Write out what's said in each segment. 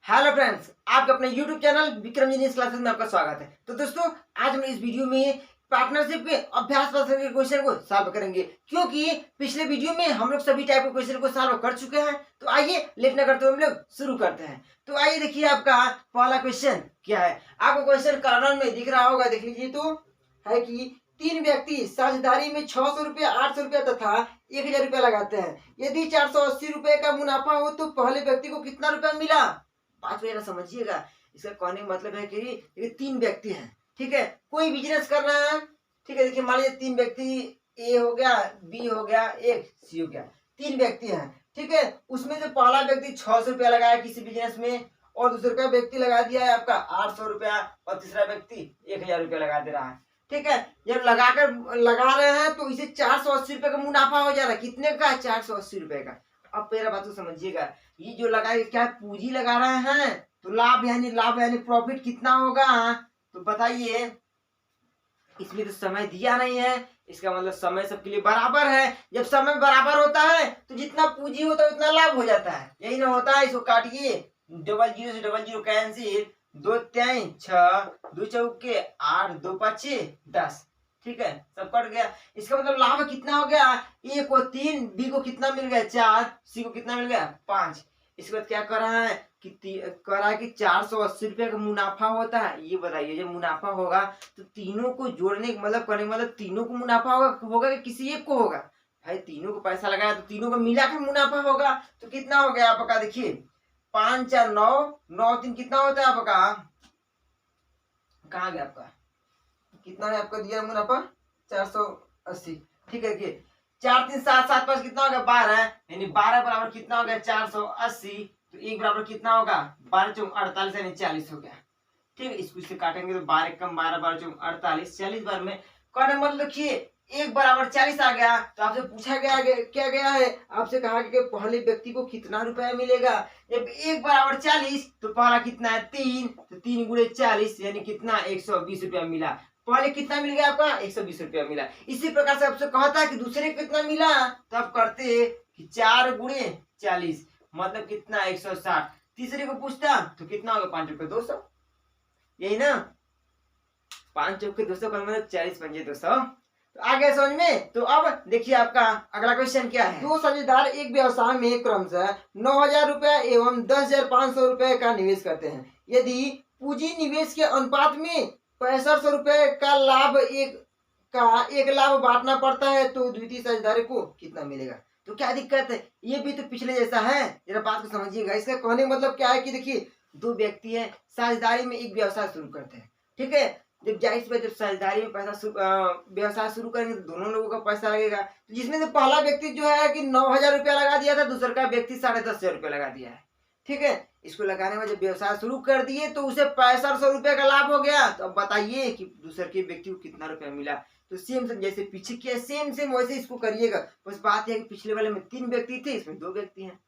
Hello friends, आपके अपने YouTube channel Vikram genius classes में आपका स्वागत है। तो दोस्तों, आज हम इस वीडियो में पार्टनरशिप के अभ्यास प्रश्न के क्वेश्चन को सॉल्व करेंगे, क्योंकि पिछले वीडियो में हम लोग सभी टाइप के क्वेश्चन को सॉल्व कर चुके हैं। तो आइए लेट न करते हुए हम लोग शुरू करते हैं। तो आइए देखिए, आपका पहला क्वेश्चन क्या है। आपको क्वेश्चन कार्नर में दिख रहा होगा, देख लीजिए। तो है कि तीन व्यक्ति साझेदारी में 600 रुपया, 800 रुपया तथा 1000 रुपया लगाते हैं। यदि 480 रुपए का मुनाफा हो तो पहले व्यक्ति को कितना रुपया मिला। बात को जरा समझिएगा। इसका कहने का मतलब है कि ये तीन व्यक्ति हैं, ठीक है, कोई बिजनेस कर रहे हैं, ठीक है। देखिए, मान लीजिए तीन व्यक्ति, ए हो गया, बी हो गया, एक सी हो गया, तीन व्यक्ति हैं, ठीक है। उसमें से पहला व्यक्ति 600 रुपया लगाया किसी बिजनेस में, और दूसरे का व्यक्ति लगा दिया है आपका 800 रुपया, और तीसरा व्यक्ति 1000 रुपया लगा दे रहा है, ठीक है। जब लगा रहे हैं तो इसे 480 रुपए का मुनाफा हो जा रहा है। कितने का? 480 रुपए का। अब मेरा बात को समझिएगा, ये जो लगाए क्या पूंजी लगा रहे हैं, तो लाभ यानी प्रॉफिट कितना होगा, तो बताइए। इसमें तो समय दिया नहीं है, इसका मतलब समय सबके लिए बराबर है। जब समय बराबर होता है तो जितना पूंजी होता है उतना लाभ हो जाता है, यही ना होता है। इसको काटिए, 00 से 00 कैंसिल, 2 3 6, 2 चौके 8, 2 5 10, ठीक है, सब कट गया। इसका मतलब लाभ कितना हो गया, ए को 3, बी को कितना मिल गया 4, सी को कितना मिल गया 5। इसके बाद क्या कर रहा है कि 480 रुपये का मुनाफा होता है। ये बताइए, जब मुनाफा होगा तो तीनों को जोड़ने मतलब करने मतलब तीनों को मुनाफा होगा कि किसी एक को होगा। भाई तीनों को पैसा लगाया तो तीनों को मिला के मुनाफा होगा। तो कितना हो गया आपका, देखिए 5 4 9, 9 3 कितना होता है आपका, कहाँ गया आपका, कितना है आपका दिया मुनाफा 480, ठीक है। 4 3 7 7 5 कितना हो गया 12, यानी 12 बराबर कितना हो गया 480। तो एक बराबर कितना होगा 12 4 48, यानी 40 हो गया, ठीक है। इसको इससे काटेंगे तो 12 कम 12 12 4 48, 40 बार में कहने मतलब देखिए एक बराबर 40 आ गया। तो आपसे पूछा गया क्या गया है, आपसे कहा कि पहले व्यक्ति को कितना रुपया मिलेगा। जब एक बराबर 40 तो पहला कितना है 3, तो 3 गुणे 40 यानी कितना 120 रुपया मिला। पहले कितना मिल गया आपका 120 रुपया मिला। इसी प्रकार से आपसे कहता है कि दूसरे कितना मिला, तो आप करते कि 4 गुणे 40 मतलब कितना 160। तीसरे को पूछता तो कितना होगा 5 रुपये 200, यही ना, 5 चौके 200 का मतलब 40 पंजे 200। तो आगे समझ में। तो अब देखिए आपका अगला क्वेश्चन क्या है। दो साझेदार एक व्यवसाय में क्रमशः 9000 रुपया एवं 10,500 रुपए का निवेश करते हैं। यदि पूंजी निवेश के अनुपात में 6500 रुपए का लाभ एक लाभ बांटना पड़ता है तो द्वितीय साझेदार को कितना मिलेगा। तो क्या दिक्कत है, ये भी तो पिछले जैसा है। जरा बात को समझिएगा। इसका कहने का मतलब क्या है कि देखिए दो व्यक्ति हैं, साझेदारी में एक व्यवसाय शुरू करते हैं, ठीक है। जब जाहिर सी जब साझेदारी में व्यवसाय शुरू करेंगे तो दोनों लोगों का पैसा लगेगा। तो जिसमें से पहला व्यक्ति जो है कि 9000 रुपया लगा दिया था, दूसरा का व्यक्ति 10,500 रुपया लगा दिया है, ठीक है। इसको लगाने में जब व्यवसाय शुरू कर दिए तो उसे 6500 रुपये का लाभ हो गया। तो अब बताइए कि दूसरे के व्यक्ति को कितना रुपया मिला। तो सेम जैसे पीछे किया सेम वैसे इसको करिएगा। बस बात है कि पिछले वाले में 3 व्यक्ति थे, इसमें 2 व्यक्ति हैं,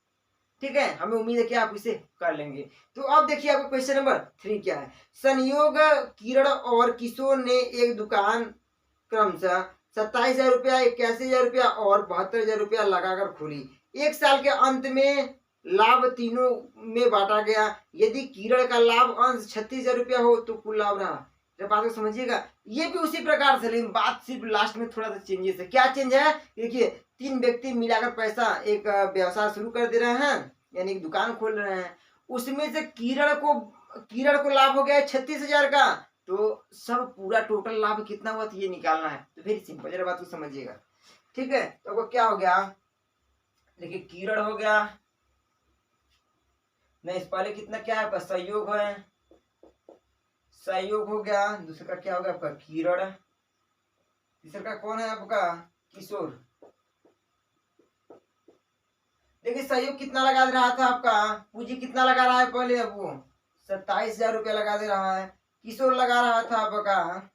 ठीक है। हमें उम्मीद है कि आप इसे कर लेंगे। तो अब देखिए आपका क्वेश्चन नंबर 3 क्या है। संयोग किरण और किशोर ने एक दुकान क्रमशः 27,000 रुपया, 81,000 रुपया और 72,000 रुपया लगाकर खोली। एक साल के अंत में लाभ तीनों में बांटा गया। यदि किरण का लाभ अंश 36,000 रुपया हो तो कुल लाभ रहा। जब बात को समझिएगा, ये भी उसी प्रकार से, लेकिन बात सिर्फ लास्ट में थोड़ा सा चेंजेस है। क्या चेंज है, देखिए 3 व्यक्ति मिलाकर पैसा एक व्यवसाय शुरू कर दे रहे हैं, यानी एक दुकान खोल रहे हैं। उसमें से किरण को लाभ हो गया 36,000 का। तो सब पूरा टोटल लाभ कितना हुआ तो ये निकालना है। तो वेरी सिंपल, जरा बात को समझिएगा, ठीक है। तो आपको क्या हो गया, देखिए किरण हो गया, नहीं इस पहले कितना क्या है आपका सहयोग है, सहयोग हो गया। दूसरे का क्या हो गया आपका किरण, तीसरे का कौन है आपका किशोर। देखिए सहयोग कितना लगा दे रहा था आपका, पूंजी कितना लगा रहा है पहले, अब वो 27,000 रुपया लगा दे रहा है। किशोर लगा रहा था आपका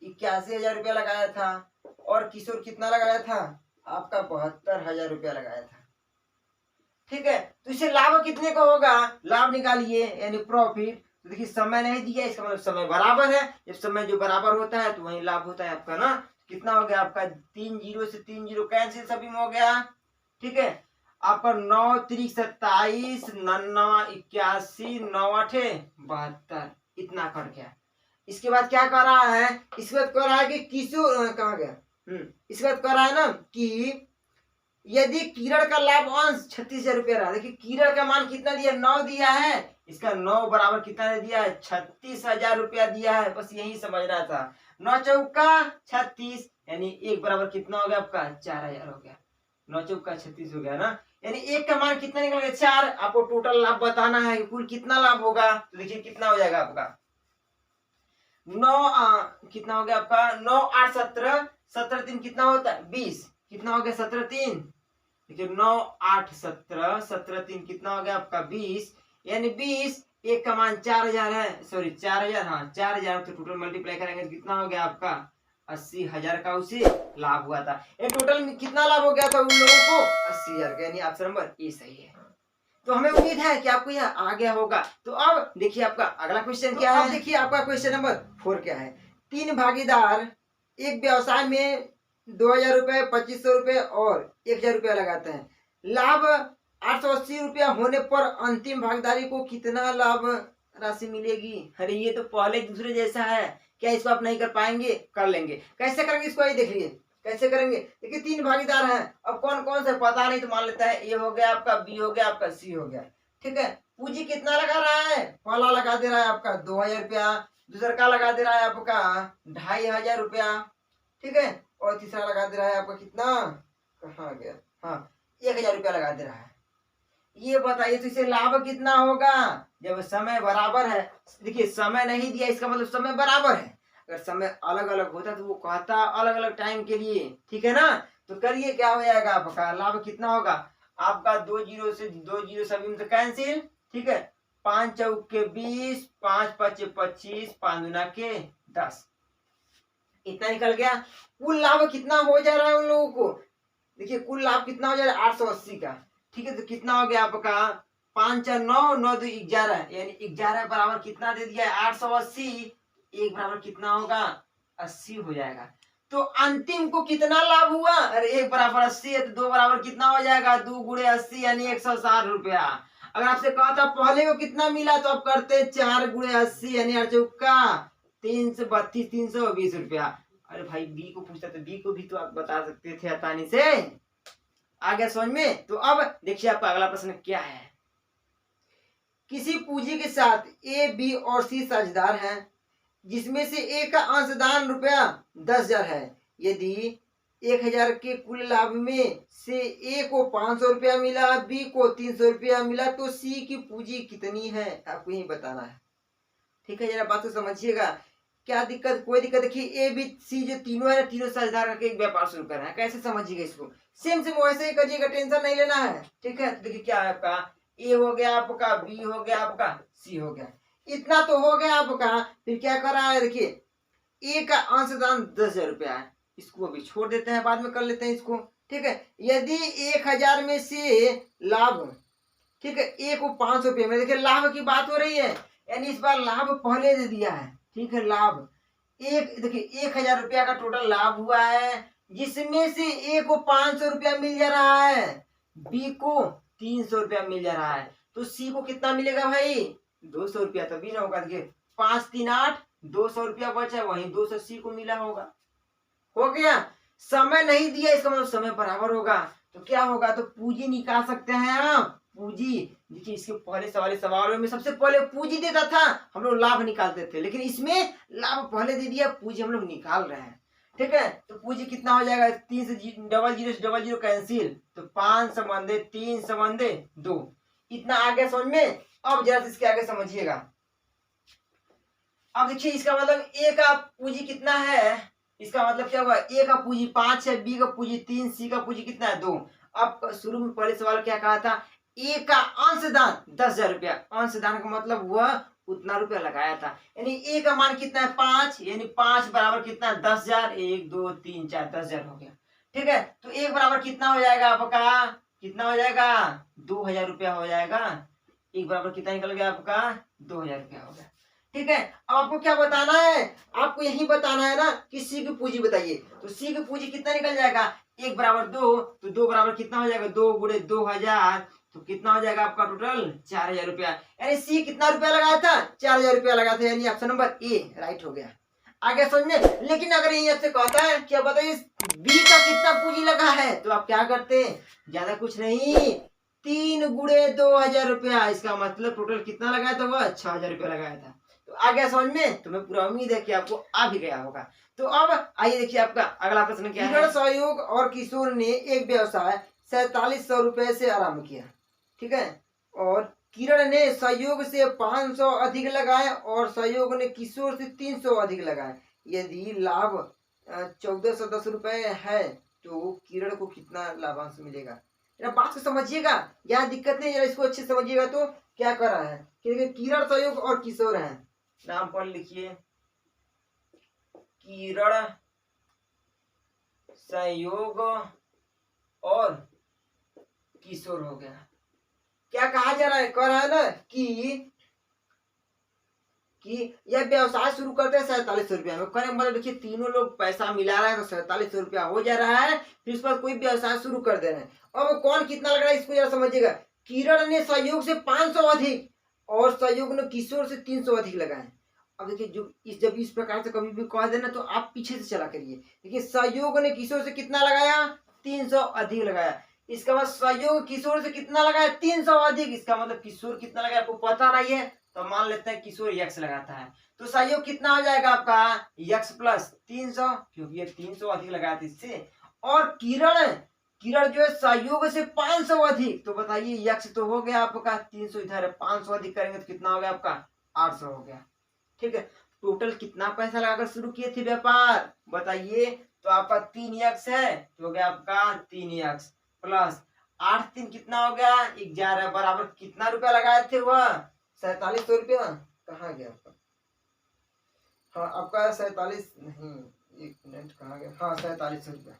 81,000 रुपया लगाया था, और किशोर कितना लगाया था आपका 72,000 रुपया लगाया था, ठीक है। तो इसे लाभ कितने का होगा, लाभ निकालिए यानी प्रॉफिट। तो देखिए समय नहीं दिया, इसका मतलब समय बराबर है। जब समय जो बराबर होता है तो वही लाभ होता है आपका ना। कितना हो गया आपका 3 0 से 3 0 कैंसिल, सभी में हो गया, ठीक है। आपका 9 त्रिक 27, 99 81, 9 8 72, इतना कर गया। इसके बाद क्या कर रहा है, इसके बाद कर रहा है कि कहाँ गया, इसके बाद कर रहा है ना कि यदि किरण का लाभ अंश 36,000 रुपया रहा। देखिए किरण का मान कितना दिया, 9 दिया है, इसका 9 बराबर कितना ने दिया है, 36,000 रुपया दिया है। बस यही समझना था। 9 चौका 36, यानी 1 बराबर कितना हो गया आपका, 4,000 हो गया। 9 चौका 36 हो गया ना, यानी 1 का मान कितना निकल गया, 4। आपको टोटल लाभ बताना है कुल कितना लाभ होगा। तो देखिए कितना हो जाएगा आपका 9 कितना हो गया आपका 9 8 17, 17 3 कितना होता है 20, कितना हो गया 17 3, देखिए 9 8 17, 17 3 कितना हो गया आपका 20, यानी 20, 1 का मान 4,000 है, सॉरी 4,000, हाँ 4,000, तो टोटल मल्टीप्लाई करेंगे तो कितना हो गया आपका 80,000 का उसे लाभ हुआ था। ये टोटल में कितना लाभ हो गया था उन लोगों को, 80,000 का, यानी ऑप्शन नंबर ए सही है। तो हमें उम्मीद है कि आपको यह आ गया होगा। तो अब देखिए आपका अगला क्वेश्चन क्या है। देखिए आपका क्वेश्चन नंबर 4 क्या है। 3 भागीदार एक व्यवसाय में 2,000 रुपए, 2,500 रुपए और 1,000 रुपया लगाते हैं। लाभ 880 रुपया होने पर अंतिम भागीदारी को कितना लाभ राशि मिलेगी। अरे ये तो पहले दूसरे जैसा है, क्या इसको आप नहीं कर पाएंगे, कर लेंगे। कैसे करेंगे इसको, ये देख लीजिए कैसे करेंगे। देखिए 3 भागीदार हैं, अब कौन कौन से पता नहीं, तो मान लेता है ए हो गया आपका, बी हो गया आपका, सी हो गया। ठीक है, पूंजी कितना लगा रहा है, पहला लगा दे रहा है आपका 2,000 रुपया, दूसरा का लगा दे रहा है आपका 2,500 रुपया, ठीक है, और तीसरा लगा दे रहा है आपका कितना, कहाँ गया, हाँ 1,000 रुपया लगा दे रहा है। ये बताइए तो इसे लाभ कितना होगा जब समय बराबर है। देखिए समय नहीं दिया, इसका मतलब समय बराबर है। अगर समय अलग अलग होता तो वो कहता अलग अलग टाइम के लिए, ठीक है ना। तो करिए क्या हो जाएगा आपका लाभ कितना होगा, आपका 2 जीरो से 2 जीरो सभी में कैंसिल, ठीक है, 5 चौके 20, 5 पचे 25, 5 दूना के 10, इतना निकल गया। कुल लाभ कितना हो जा रहा है उन लोगों को, देखिए कुल लाभ कितना हो जा रहा है 880 का, ठीक है। तो कितना हो गया आपका 5 4 9, 9 2 11, यानी 11 बराबर कितना दे दिया है 880, 1 बराबर कितना होगा 80 हो जाएगा। तो अंतिम को कितना लाभ हुआ, अरे 1 बराबर 80 है तो 2 बराबर कितना हो जाएगा, 2 गुणे 80 यानी 160 रुपया। अगर आपसे कहा था पहले को कितना मिला तो आप करते 4 गुणे 80 यानी 8 चौका 332, 320 रुपया। अरे भाई बी को पूछता तो बी को भी तो आप बता सकते थे आसानी से, आ गया समझ में। तो अब देखिए आपका अगला प्रश्न क्या है। किसी पूंजी के साथ ए बी और सी साझेदार हैं, जिसमें से ए का अंशदान रुपया 10,000 है। यदि 1,000 के कुल लाभ में से ए को 500 रुपया मिला, बी को 300 रुपया मिला, तो सी की पूंजी कितनी है, आपको यही बताना है। ठीक है, जरा बात को समझिएगा, क्या दिक्कत, कोई दिक्कत। देखिए ए बी सी जो तीनों है, तीनों साझेदार करके एक व्यापार शुरू कर रहे हैं, कैसे समझिएगा इसको, सेम सेम वैसे ही करिएगा, टेंशन नहीं लेना है। ठीक है, देखिए क्या है आपका ए हो गया आपका, बी हो गया आपका, सी हो गया, इतना तो हो गया आपका। फिर क्या कर रहा है, देखिए ए का अंशदान 10,000 रुपया है, इसको अभी छोड़ देते हैं, बाद में कर लेते हैं इसको। ठीक है, यदि 1,000 में से लाभ, ठीक है, ए को 500 रुपये में, देखिए लाभ की बात हो रही है, यानी इस बार लाभ पहले दे दिया है। ठीक है, लाभ एक, देखिए 1,000 रुपया का टोटल लाभ हुआ है, जिसमें से ए को 500 रुपया मिल जा रहा है, बी को 300 रुपया मिल जा रहा है, तो सी को कितना मिलेगा भाई 200 रुपया, तो बी ना होगा। देखिए 5 3 8, 200 रुपया बचा, वहीं 200 सी को मिला होगा, हो गया। समय नहीं दिया, इसका मतलब समय बराबर होगा, तो क्या होगा, तो पूंजी निकाल सकते हैं आप। पूंजी देखिए इसके पहले सवालों में सबसे पहले पूंजी देता था, हम लोग लाभ निकालते थे, लेकिन इसमें लाभ पहले दे दिया, पूंजी हम लोग निकाल रहे हैं। ठीक है, तो पूंजी कितना हो जाएगा, 3 से 00 कैंसिल, तो 5 संबंधे 3 संबंधे 2, इतना आगे समझ में। अब जरा इसके आगे समझिएगा। अब देखिए इसका मतलब ए का पूंजी कितना है, इसका मतलब क्या हुआ, ए का पूंजी 5 है, बी का पूंजी 3, सी का पूंजी कितना है 2। अब शुरू में पहले सवाल क्या कहा था, ए का अंशदान 10,000 रुपया, अंशदान का मतलब हुआ उतना रुपया लगाया था, यानी ए का मान कितना है 5, यानी 5 बराबर कितना 10,000, 1 2 3 4, 10,000 हो गया। ठीक है, तो 1 बराबर कितना हो जाएगा आपका, कितना हो जाएगा 2,000 रुपया हो जाएगा। 1 बराबर कितना निकल गया आपका 2,000 रुपया हो गया। ठीक है। अब आपको क्या बताना है, आपको यही बताना है ना कि सी की पूंजी बताइए। तो सी की पूंजी कितना निकल जाएगा, 1 बराबर 2, तो 2 बराबर कितना हो जाएगा, 2 गुणे 2000, तो कितना हो जाएगा आपका टोटल 4000 रुपया। यानी सी कितना रुपया लगाया था, 4000 रुपया लगाया था, यानी ऑप्शन नंबर ए राइट हो गया। आगे समझ में। लेकिन अगर ये आपसे कहता है क्या बताइए बी का कितना पूंजी लगा है, तो आप क्या करते हैं, ज्यादा कुछ नहीं, 3 गुणे 2000 रुपया, इसका मतलब टोटल कितना लगाया था, वह 6000 रुपया लगाया था। तो आ गया समझ में, तुम्हें पूरा उम्मीद है कि आपको आ भी गया होगा। तो अब आइए देखिए आपका अगला प्रश्न क्या है। सहयोग और किशोर ने एक व्यवसाय 4700 रुपए से आरंभ किया, ठीक है, और किरण ने सहयोग से 500 अधिक लगाए और सहयोग ने किशोर से 300 अधिक लगाए। यदि लाभ 1410 रुपए है तो किरण को कितना लाभांश मिलेगा। जरा बात को समझिएगा, यहाँ दिक्कत नहीं, जरा इसको अच्छे से समझिएगा। तो क्या कर रहा है, क्योंकि किरण सहयोग और किशोर हैं, नाम पढ़ लिखिए, किरण सहयोग और किशोर हो गया। क्या कहा जा रहा है, कह रहा है ना कि यह व्यवसाय शुरू करते हैं 4700 रुपया में। करें मतलब देखिए तीनों लोग पैसा मिला रहा है तो 4700 रुपया हो जा रहा है, फिर उसके बाद कोई व्यवसाय शुरू कर दे रहे हैं। अब कौन कितना लग रहा है इसको जरा समझिएगा। किरण ने सहयोग से 500 अधिक और सहयोग ने किशोर से 300 अधिक लगाए। अब देखिए जब इस प्रकार से कभी भी कह देना तो आप पीछे से चला करिए। देखिए सहयोग ने किशोर से कितना लगाया, 300 अधिक लगाया। इसका मतलब सहयोग किशोर से कितना लगाया, 300 अधिक। इसका मतलब किशोर कितना लगाया आपको पता नहीं है, तो मान लेते हैं किशोर यक्स लगाता है, तो सहयोग कितना हो जाएगा आपका यक्स प्लस 300, क्योंकि ये 300 अधिक लगाया था इससे। और किरण किरण जो है सहयोग से 500 अधिक, तो बताइए यक्स तो हो गया आपका 300, इधर 500 अधिक करेंगे तो कितना हो गया आपका 800 हो गया। ठीक है, टोटल कितना पैसा लगाकर शुरू किए थे व्यापार बताइए। तो आपका 3 यक्स है, तो हो गया आपका 3 यक्स प्लस 8 3 कितना हो गया 11 बराबर कितना रुपया लगाए थे वह 4700 रुपया। कहाँ गया आपका, हाँ आपका 47 नहीं, एक मिनट कहाँ गया, हाँ 4700 रुपया।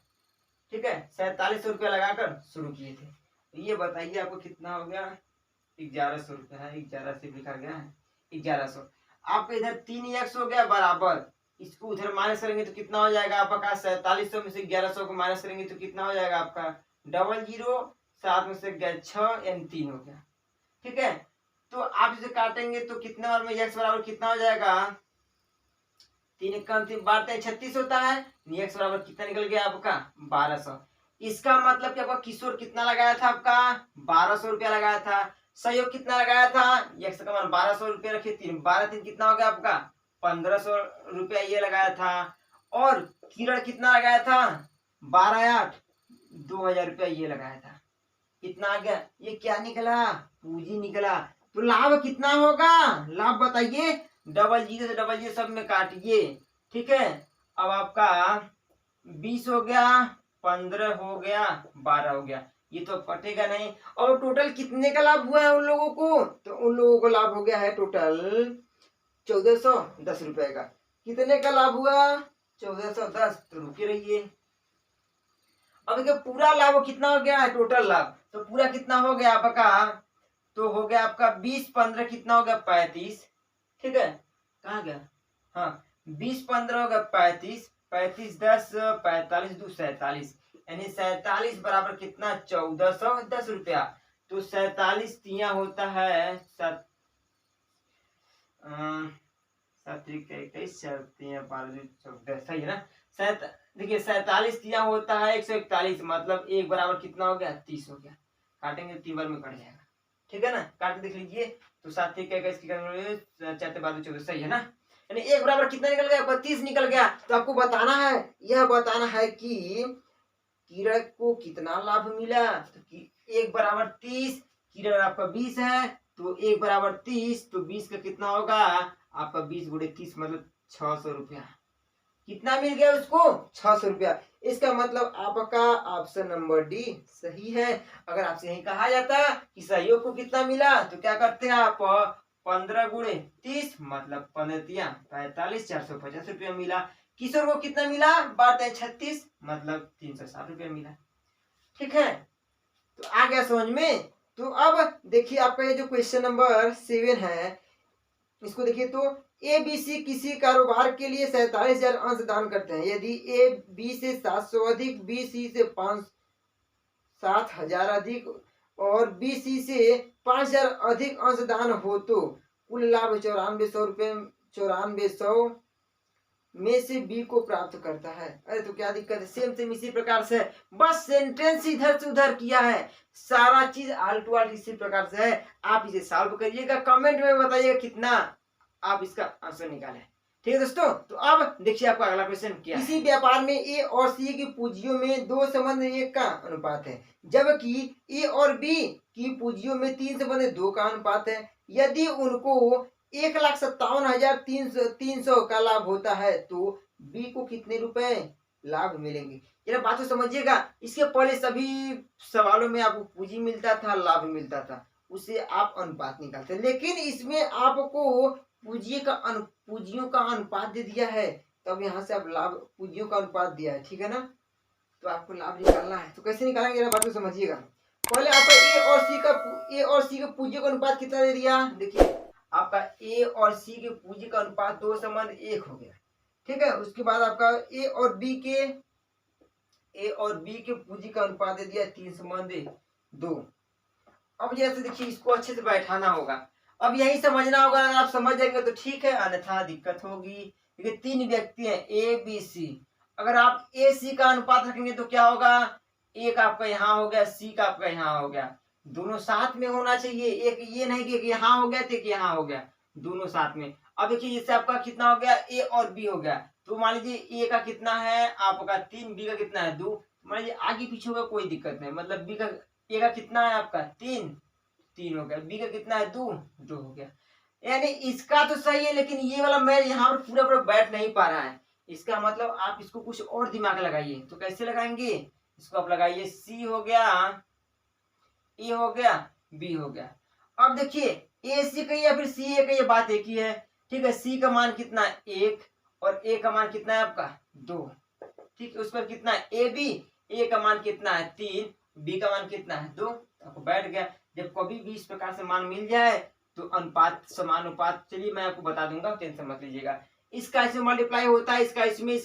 ठीक है, 4700 रुपया लगाकर शुरू किए थे। तो ये बताइए आपको कितना हो गया, 1100 रुपया है, 11 से लिखा गया है 1100। आपका इधर 3 यक्स हो गया बराबर, इसको उधर माइनस करेंगे तो कितना हो जाएगा आपका 4700 में से 1100 को माइनस करेंगे तो कितना हो जाएगा आपका 00, 7 में से 6 यानी 3 हो गया। ठीक है, तो आप इसे काटेंगे तो कितने बार में एक्स बराबर कितना हो जाएगा, 3 कम 3 बारते 36 होता है, एक्स बराबर कितना निकल गया आपका 1200। इसका मतलब कि आपका किशोर कितना लगाया था आपका 1200 रुपया लगाया था। सहयोग कितना लगाया था, एक्स का मान 1200 रुपया रखिए, 3 12 3 कितना हो गया आपका 1500 रुपया ये लगाया था। और किरण कितना लगाया था 12 8 2000 रुपया ये लगाया था। कितना आ गया, ये क्या निकला पूंजी निकला। तो लाभ कितना होगा, लाभ बताइए, डबल जीरो से डबल जीरो सब में काटिए। ठीक है, अब आपका 20 हो गया, 15 हो गया, 12 हो गया, ये तो कटेगा नहीं। और टोटल कितने का लाभ हुआ है उन लोगों को, तो उन लोगों को लाभ हो गया है टोटल 1410 रुपए का। कितने का लाभ हुआ 1410, तो रुके रहिए। अब देखिए पूरा लाभ कितना हो गया है टोटल लाभ, तो पूरा कितना हो गया आपका, तो हो गया आपका 20 15 कितना हो गया 35। ठीक है, कहाँ गया, हाँ 20 15 हो गया 35, 35 10 45 2 47, यानी 47 बराबर कितना 1410 रुपया। तो 47 तिया होता है 7 सही है ना। देखिए 47 तिया होता है 141, मतलब 1 बराबर कितना हो गया 30 हो गया। काटेंगे 3 बार में कट जाएगा। ठीक है ना, काट देख लीजिए। तो 7 4 14 सही है ना, यानी 1 बराबर कितना निकल गया 32 निकल गया। तो आपको बताना है, यह बताना है कि किरण को कितना लाभ मिला। तो 1 बराबर 30, किरण आपका 20 है, तो 1 बराबर 30, तो 20 का कितना होगा आपका 20 गुणे 30 मतलब 600 रुपया। कितना मिल गया उसको 600 रुपया। इसका मतलब आपका ऑप्शन नंबर डी सही है। अगर आपसे यही कहा जाता कि सहयोग को कितना मिला, तो क्या करते हैं आप 15 गुणे 30 मतलब 15 45 450 रुपया मिला। किशोर को कितना मिला 12 36 मतलब 360 रुपया मिला। ठीक है, तो आ गया समझ में। तो अब देखिए आपका ये जो क्वेश्चन नंबर 7 है, इसको देखिए। तो ए बी सी किसी कारोबार के लिए 47,000 अंश दान करते हैं। यदि ए बी से 700 अधिक, बी सी से 7,000 अधिक और बी सी से 5,000 अधिक अंश दान हो तो कुल लाभ 9400 में से बी को प्राप्त करता है। अरे तो क्या दिक्कत है, सेम सेम इसी प्रकार से, बस सेंटेंस इधर से उधर किया है, सारा चीज आल टू आल इसी प्रकार से है। आप इसे सॉल्व करिएगा, कमेंट में बताइएगा कितना आप इसका आंसर निकाले। ठीक है दोस्तों, तो अब देखिए आपका अगला क्वेश्चन क्या है। किसी व्यापार में ए और सी की पूंजियों में 2:1 का अनुपात है, जबकि ए और बी की पूंजियों में 3:2 का अनुपात है। यदि उनको 1,57,300 का लाभ होता है तो बी को कितने रुपए लाभ मिलेंगे। ये बात तो समझिएगा, इसके पहले सभी सवालों में आपको पूंजी मिलता था, लाभ मिलता था, उसे आप अनुपात निकालते, लेकिन इसमें आपको पूंजियों का अनुपात दे दिया है, तब यहाँ से आप लाभ पूंजियों का अनुपात दिया है, ठीक है ना। तो आपको लाभ निकालना है, तो कैसे निकालेंगे बात को समझिएगा। पहले आपका ए और सी का पूंजी का अनुपात कितना दे दिया, देखिए आपका ए और सी के पूंजी का अनुपात 2:1 हो गया। ठीक है, उसके बाद आपका ए और बी के पूंजी का अनुपात दे दिया 3:2। अब जैसे देखिए इसको अच्छे से बैठाना होगा, अब यही समझना होगा, अगर आप समझ जाएंगे तो ठीक है, अन्यथा दिक्कत होगी। देखिए 3 व्यक्ति हैं ए बी सी, अगर आप ए सी का अनुपात रखेंगे तो क्या होगा, एक आपका यहाँ हो गया, सी का आपका यहाँ हो गया, दोनों साथ में होना चाहिए, एक ये नहीं कि एक यहाँ हो गया तो एक यहाँ हो गया, दोनों साथ में। अब देखिए जैसे आपका कितना हो गया, ए और बी हो गया, तो मान लीजिए ए का कितना है आपका 3, बी का कितना है 2, मान लीजिए आगे पीछे होगा कोई दिक्कत नहीं, मतलब बी का ए का कितना है आपका 3 हो गया, बी का कितना है 2 हो गया। यानी इसका तो सही है, लेकिन ये वाला मैं यहाँ पर पूरा बैठ नहीं पा रहा है, इसका मतलब आप इसको कुछ और दिमाग लगाइए। तो कैसे लगाएंगे, इसको आप लगाइए, सी हो गया, ए हो गया, बी हो गया। अब देखिए ए सी का या फिर सी ए का ये बात एक ही है, ठीक है। सी का मान कितना है 1 और ए का मान कितना है आपका 2, ठीक है। उस पर कितना है ए बी, ए का मान कितना है 3, बी का मान कितना है 2, आपको बैठ गया। जब कभी भी इस प्रकार से मान मिल जाए तो अनुपात समानुपात, चलिए मैं आपको बता दूंगा, टेंशन मत लीजिएगा। इसका इसमें मल्टीप्लाई होता है, इसका इसमें,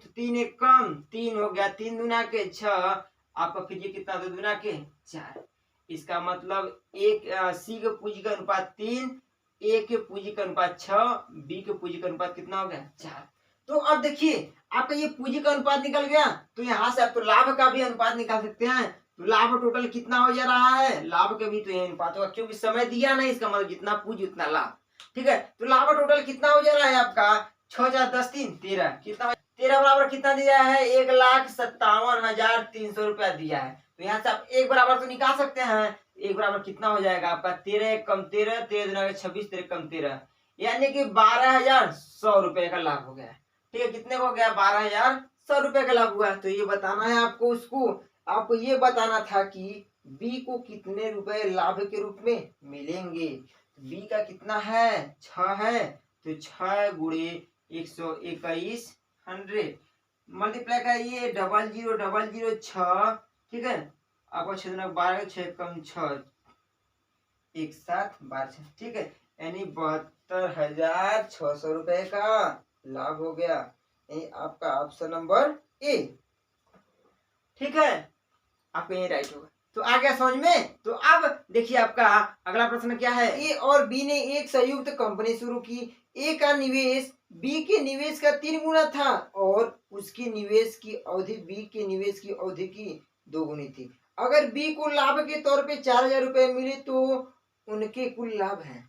तो 3 एक कम 3 हो गया, 3 दूना के 6, आपका फिर ये कितना 2 दूना के 4। इसका मतलब एक सी के पूंजी का अनुपात 3, ए के पूंजी का अनुपात 6, बी के पूंजी का अनुपात कितना हो गया 4। तो अब देखिए आपका ये पूंजी का अनुपात निकल गया, तो यहाँ से आप तो लाभ का भी अनुपात निकाल सकते हैं। तो लाभ टोटल कितना हो जा रहा है, लाभ का भी तो ये अनुपात होगा, क्योंकि समय दिया नहीं, इसका मतलब जितना पूंजी उतना लाभ, ठीक है। तो लाभ टोटल कितना हो जा रहा है आपका 6 4 10 3 13, कितना 13 बराबर कितना दिया है 1,57,300 रुपया दिया है। तो यहाँ से आप 1 बराबर तो निकाल सकते हैं, 1 बराबर कितना हो जाएगा आपका 13 कम 13, 13 दूना 26, 13 कम 13, यानी कि 12,100 रुपए का लाभ हो गया। ठीक है, कितने को हो गया 12,100 रुपए का लाभ हुआ। तो ये बताना है आपको, उसको आपको ये बताना था कि बी को कितने रुपए लाभ के रूप में मिलेंगे। बी का कितना है 6 है, तो 6 गुणे 121 100 मल्टीप्लाई करिए 0000 6, ठीक है। आपको 6 दूना 12, 6 कम 6 1 7 12, ठीक है, यानी 72,600 रुपए का लाभ हो गया। यही आपका ऑप्शन नंबर ए, ठीक है, आपका ये राइट होगा। तो आ गया समझ में। तो अब देखिए आपका अगला प्रश्न क्या है। ए और बी ने एक संयुक्त कंपनी शुरू की, ए का निवेश बी के निवेश का 3 गुना था और उसके निवेश की अवधि बी के निवेश की अवधि की 2 गुनी थी। अगर बी को लाभ के तौर पे 4,000 रुपए मिले तो उनके कुल लाभ है।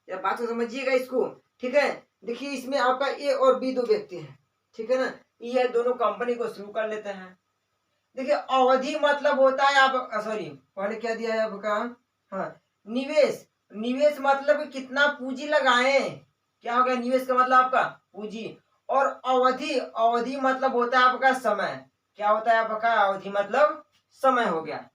या बात को समझिएगा इसको, ठीक है। देखिए इसमें आपका ए और बी 2 व्यक्ति हैं, ठीक है ना। ये दोनों कंपनी को शुरू कर लेते हैं। देखिए अवधि मतलब होता है आप सॉरी पहले क्या दिया है आपका, हाँ निवेश मतलब कितना पूंजी लगाएं, क्या हो गया निवेश का मतलब आपका पूंजी। और अवधि मतलब होता है आपका समय, क्या होता है आपका अवधि मतलब समय हो गया,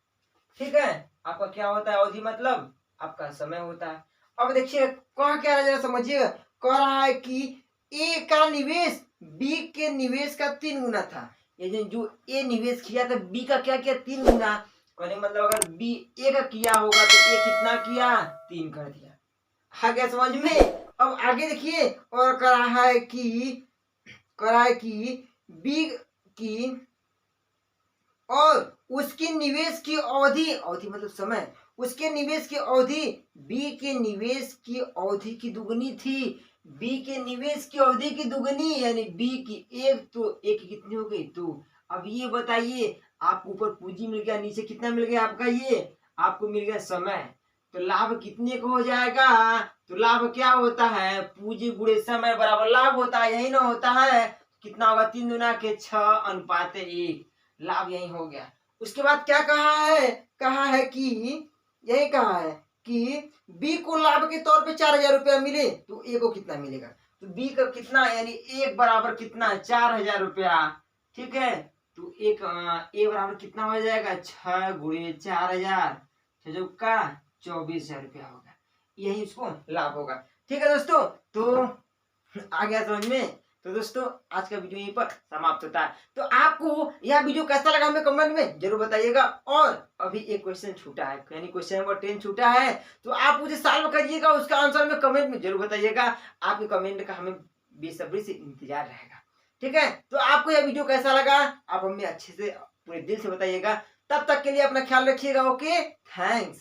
ठीक है। आपका क्या होता है अवधि मतलब आपका समय होता है। अब देखिए कहा क्या है जरा समझिएगा, कह रहा है कि ए का निवेश बी के निवेश का 3 गुना था। ये जो ए निवेश किया था बी का क्या किया 3 गुना, कहने मतलब अगर बी ए का किया होगा तो ए कितना किया 3 कर दिया। आ गया समझ में। अब आगे देखिए, और करा है कि बी की और उसकी निवेश की अवधि, अवधि मतलब समय, उसके निवेश की अवधि बी के निवेश की अवधि की दुगनी थी। बी के निवेश की अवधि की दुगनी यानी बी की एक, तो एक कितनी हो गई 2। अब ये बताइए, आपको ऊपर पूंजी मिल गया, नीचे कितना मिल गया आपका, ये आपको मिल गया समय। तो लाभ कितने का हो जाएगा, तो लाभ क्या होता है, पूंजी गुणे समय बराबर लाभ होता है, यही ना होता है। कितना होगा, 3 दूना के 6 अनुपात 1, लाभ यही हो गया। उसके बाद क्या कहा है कि यही कहा है कि बी को लाभ के तौर पे 4,000 रुपया मिले, तो ए को कितना मिलेगा, तो बी का कितना यानी एक बराबर कितना 4,000 रुपया। ठीक है, तो एक ए बराबर कितना हो जाएगा, 6 गुणे 4,000, 6 का 24,000 रुपया होगा, यही उसको लाभ होगा। ठीक है दोस्तों, तो आ गया समझ में। तो दोस्तों आज का वीडियो यहीं पर समाप्त होता है। तो आपको यह वीडियो कैसा लगा हमें कमेंट में जरूर बताइएगा। और अभी एक क्वेश्चन छूटा है, यानी क्वेश्चन नंबर 10 छूटा है, तो आप मुझे सॉल्व करिएगा, उसका आंसर में कमेंट में जरूर बताइएगा। आपके कमेंट का हमें बेसब्री से इंतजार रहेगा। ठीक है, तो आपको यह वीडियो कैसा लगा आप हमें अच्छे से पूरे दिल से बताइएगा। तब तक के लिए अपना ख्याल रखिएगा। Okay, thanks.